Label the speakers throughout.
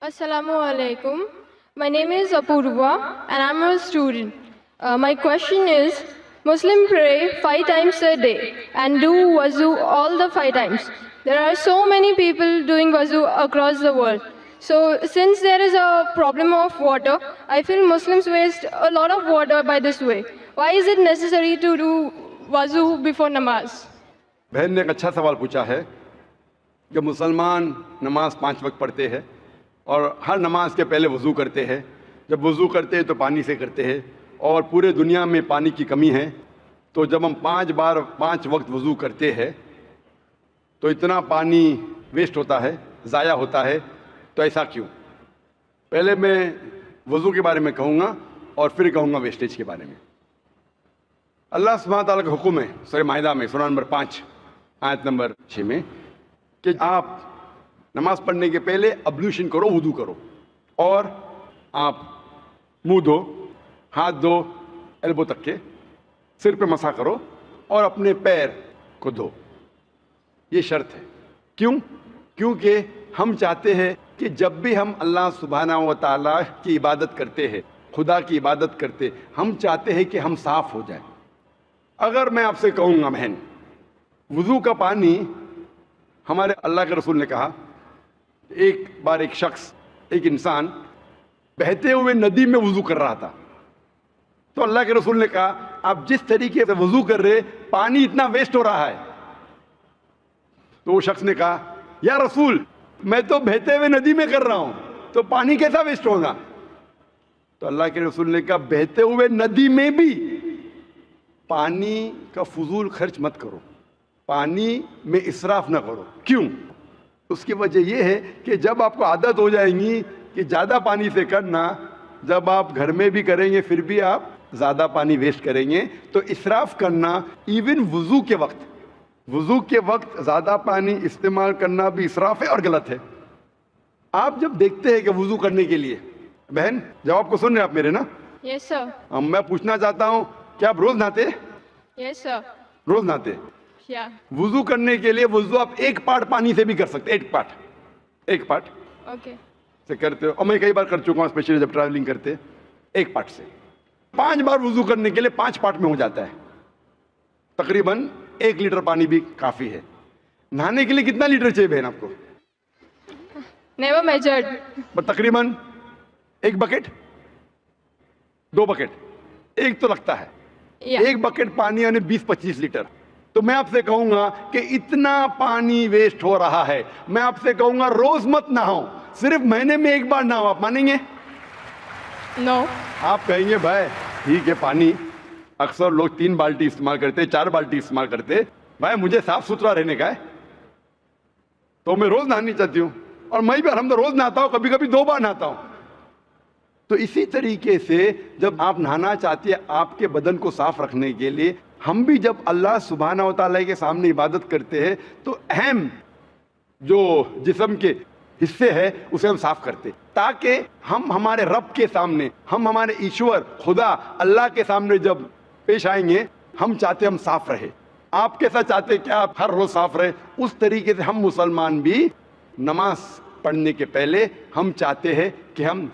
Speaker 1: Assalamu alaikum. My name is Apurva and I'm a student. My question is, Muslim pray 5 times a day and do wuzu all the 5 times. There are so many people doing wuzu across the world. So since there is a problem of water, I feel Muslims waste a lot of water by this way. Why is it necessary to do wuzu before namaz?
Speaker 2: بہن نے ایک اچھا سوال پوچھا ہے کہ مسلمان نماز 5 وقت پڑھتے ہیں اور ہر نماز کے پہلے وضو کرتے ہیں. جب وضو کرتے ہیں تو پانی سے کرتے ہیں اور پورے دنیا میں پانی کی کمی ہے. تو جب ہم 5 بار 5 وقت وضو کرتے ہیں تو اتنا پانی ویسٹ ہوتا ہے, ضائع ہوتا ہے. تو ایسا کیوں؟ پہلے میں وضو کے بارے میں کہوں گا اور پھر کہوں گا ویسٹیج کے بارے میں. اللہ سبحانہ تعالیٰ کا حکم ہے سورہ مائدہ میں سورہ نمبر 5 آیت نمبر 6 میں کہ آپ نماز پڑھنے کے پہلے ابلیوشن کرو, وضو کرو, اور آپ منہ دھو, ہاتھ دھو ایلبو تک کے, سر پہ مسح کرو اور اپنے پیر کو دھو. یہ شرط ہے. کیوں؟ کیونکہ ہم چاہتے ہیں کہ جب بھی ہم اللہ سبحانہ و تعالیٰ کی عبادت کرتے ہیں, خدا کی عبادت کرتے, ہم چاہتے ہیں کہ ہم صاف ہو جائیں. اگر میں آپ سے کہوں گا بہن, وضو کا پانی, ہمارے اللہ کے رسول نے کہا ایک بار ایک شخص, ایک انسان بہتے ہوئے ندی میں وضو کر رہا تھا. تو اللہ کے رسول نے کہا آپ جس طریقے سے وضو کر رہے پانی اتنا ویسٹ ہو رہا ہے. تو وہ شخص نے کہا یا رسول میں تو بہتے ہوئے ندی میں کر رہا ہوں تو پانی کیسا ویسٹ ہوگا؟ تو اللہ کے رسول نے کہا بہتے ہوئے ندی میں بھی پانی کا فضول خرچ مت کرو, پانی میں اسراف نہ کرو. کیوں؟ اس کی وجہ یہ ہے کہ جب آپ کو عادت ہو جائیں گی کہ زیادہ پانی سے کرنا, جب آپ گھر میں بھی کریں گے پھر بھی آپ زیادہ پانی ویسٹ کریں گے. تو اسراف کرنا ایون وضو کے وقت زیادہ پانی استعمال کرنا بھی اسراف ہے اور غلط ہے. آپ جب دیکھتے ہیں کہ وضو کرنے کے لیے, بہن جواب کو سن رہے آپ میرے نا؟
Speaker 1: Yes, sir.
Speaker 2: میں پوچھنا چاہتا ہوں کیا آپ روز نہاتے؟
Speaker 1: Yes, sir.
Speaker 2: روز نہاتے.
Speaker 1: Yeah.
Speaker 2: وضو کرنے کے لیے وضو آپ 1 پارٹ پانی سے بھی کر سکتے, 1 پارٹ
Speaker 1: Okay.
Speaker 2: سے کرتے ہو. اور میں کئی بار کر چکا ہوں, اسپیشلی جب ٹریولنگ کرتے, 1 پارٹ سے 5 بار وضو کرنے کے لیے 5 پارٹ میں ہو جاتا ہے. تقریباً 1 لیٹر پانی بھی کافی ہے. نہانے کے لیے کتنا لیٹر چاہیے بہن آپ کو؟
Speaker 1: Never measured.
Speaker 2: تقریباً 1 بکٹ, 2 بکٹ, 1 تو لگتا ہے.
Speaker 1: Yeah.
Speaker 2: 1 بکٹ پانی یعنی 20-25 لیٹر. تو میں آپ سے کہوں گا کہ اتنا پانی ویسٹ ہو رہا ہے, میں آپ سے کہوں گا روز مت نہاؤ, صرف مہینے میں 1 بار نہاؤ. آپ مانیں گے؟
Speaker 1: No.
Speaker 2: آپ کہیں گے بھائی ٹھیک ہے, پانی اکثر لوگ 3 بالٹی استعمال کرتے, 4 بالٹی استعمال کرتے, بھائی مجھے صاف ستھرا رہنے کا ہے تو میں روز نہانی چاہتی ہوں, اور میں بھی الحمد روز نہاتا ہوں, کبھی کبھی 2 بار نہاتا ہوں. تو اسی طریقے سے جب آپ نہانا چاہتے ہیں آپ کے بدن کو صاف رکھنے کے لیے, ہم بھی جب اللہ سبحانہ و تعالیٰ کے سامنے عبادت کرتے ہیں تو اہم جو جسم کے حصے ہے اسے ہم صاف کرتے, تاکہ ہم ہمارے رب کے سامنے, ہم ہمارے ایشور خدا اللہ کے سامنے جب پیش آئیں گے, ہم چاہتے ہم صاف رہے. آپ کیسا چاہتے کہ آپ ہر روز صاف رہے, اس طریقے سے ہم مسلمان بھی نماز پڑھنے کے پہلے ہم چاہتے ہیں کہ ہم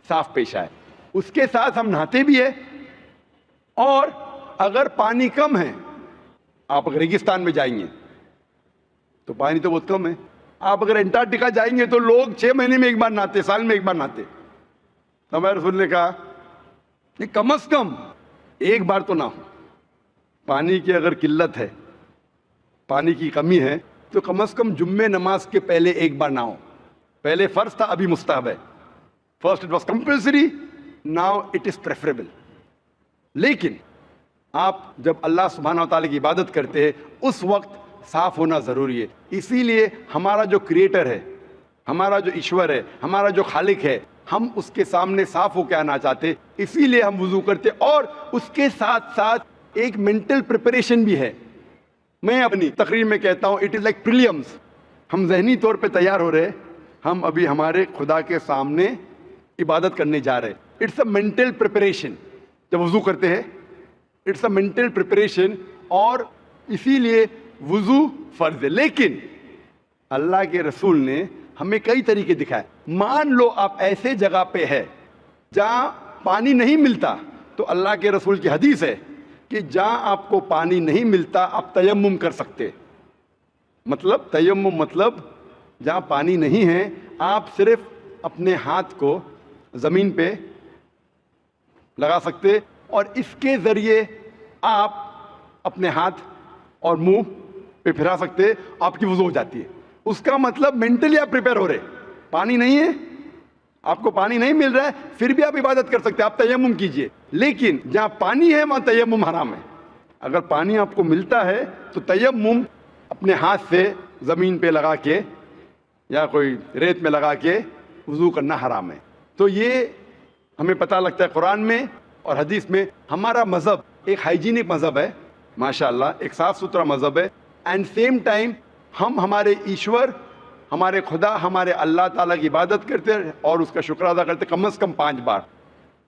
Speaker 2: صاف پیش آئے. اس کے ساتھ ہم نہاتے بھی ہیں, اور اگر پانی کم ہے, آپ اگر ریگستان میں جائیں گے تو پانی تو بہت کم ہے. آپ اگر انٹارکٹیکا جائیں گے تو لوگ 6 مہینے میں 1 بار نہاتے, سال میں 1 بار نہاتے. تو ہمارے رسول نے کہا کہ کم از کم 1 بار تو نہ ہو. پانی کی اگر قلت ہے, پانی کی کمی ہے, تو کم از کم جمعے نماز کے پہلے 1 بار نہ ہو. پہلے فرض تھا, ابھی مستحب ہے. First it was compulsory, now it is preferable. لیکن آپ جب اللہ سبحانہ و تعالیٰ کی عبادت کرتے ہیں اس وقت صاف ہونا ضروری ہے. اسی لیے ہمارا جو کریٹر ہے, ہمارا جو ایشور ہے, ہمارا جو خالق ہے, ہم اس کے سامنے صاف ہو کے آنا چاہتے, اسی لیے ہم وضو کرتے. اور اس کے ساتھ ساتھ ایک مینٹل پریپریشن بھی ہے. میں اپنی تقریر میں کہتا ہوں اٹ از لائک پریلیمز. ہم ذہنی طور پہ تیار ہو رہے, ہم ابھی ہمارے خدا کے سامنے عبادت کرنے جا رہے. It's a mental preparation. جب وضو کرتے ہیں اٹس اے مینٹل پریپریشن, اور اسی لیے وضو فرض ہے. لیکن اللہ کے رسول نے ہمیں کئی طریقے دکھائے. مان لو آپ ایسے جگہ پہ ہے جہاں پانی نہیں ملتا, تو اللہ کے رسول کی حدیث ہے کہ جہاں آپ کو پانی نہیں ملتا آپ تیمم کر سکتے. مطلب تیمم مطلب جہاں پانی نہیں ہے آپ صرف اپنے ہاتھ کو زمین پہ لگا سکتے اور اس کے ذریعے آپ اپنے ہاتھ اور منہ پہ پھرا سکتے, آپ کی وضو ہو جاتی ہے. اس کا مطلب مینٹلی آپ پریپئر ہو رہے, پانی نہیں ہے, آپ کو پانی نہیں مل رہا ہے, پھر بھی آپ عبادت کر سکتے, آپ تیمم کیجئے. لیکن جہاں پانی ہے وہاں تیمم حرام ہے. اگر پانی آپ کو ملتا ہے تو تیمم اپنے ہاتھ سے زمین پہ لگا کے یا کوئی ریت میں لگا کے وضو کرنا حرام ہے. تو یہ ہمیں پتہ لگتا ہے قرآن میں اور حدیث میں. ہمارا مذہب ایک ہائیجینک مذہب ہے, ماشاءاللہ ایک صاف ستھرا مذہب ہے. اینڈ سیم ٹائم ہم ہمارے ایشور, ہمارے خدا, ہمارے اللہ تعالیٰ کی عبادت کرتے ہیں اور اس کا شکر ادا کرتے کم از کم 5 بار.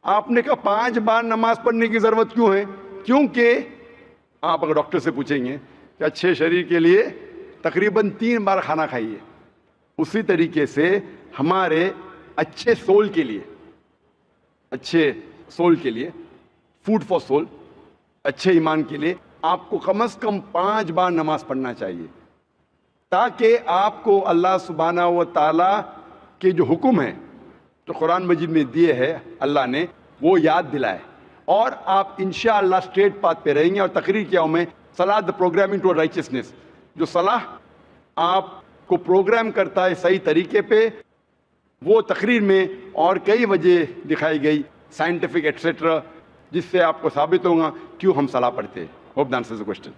Speaker 2: آپ نے کہا 5 بار نماز پڑھنے کی ضرورت کیوں ہے؟ کیونکہ آپ اگر ڈاکٹر سے پوچھیں گے کہ اچھے شریر کے لیے تقریباً 3 بار کھانا کھائیے, اسی طریقے سے ہمارے اچھے سول کے لیے, اچھے سول کے لیے, فوڈ فار سول, اچھے ایمان کے لیے آپ کو کم از کم 5 بار نماز پڑھنا چاہیے, تاکہ آپ کو اللہ سبحانہ و تعالیٰ کے جو حکم ہیں جو قرآن مجید میں دیے ہیں اللہ نے, وہ یاد دلائے اور آپ انشاءاللہ اسٹریٹ پاتھ پہ رہیں گے. اور تقریر کیا ہوں میں, صلاح دا پروگرامنگ ٹو رائچسنس, جو صلاح آپ کو پروگرام کرتا ہے صحیح طریقے پہ, وہ تقریر میں اور کئی وجہ دکھائی گئی سائنٹیفک ایٹسیٹرا, جس سے آپ کو ثابت ہوگا کیوں ہم صلاح پڑھتے ہیں. Hope the answers the question.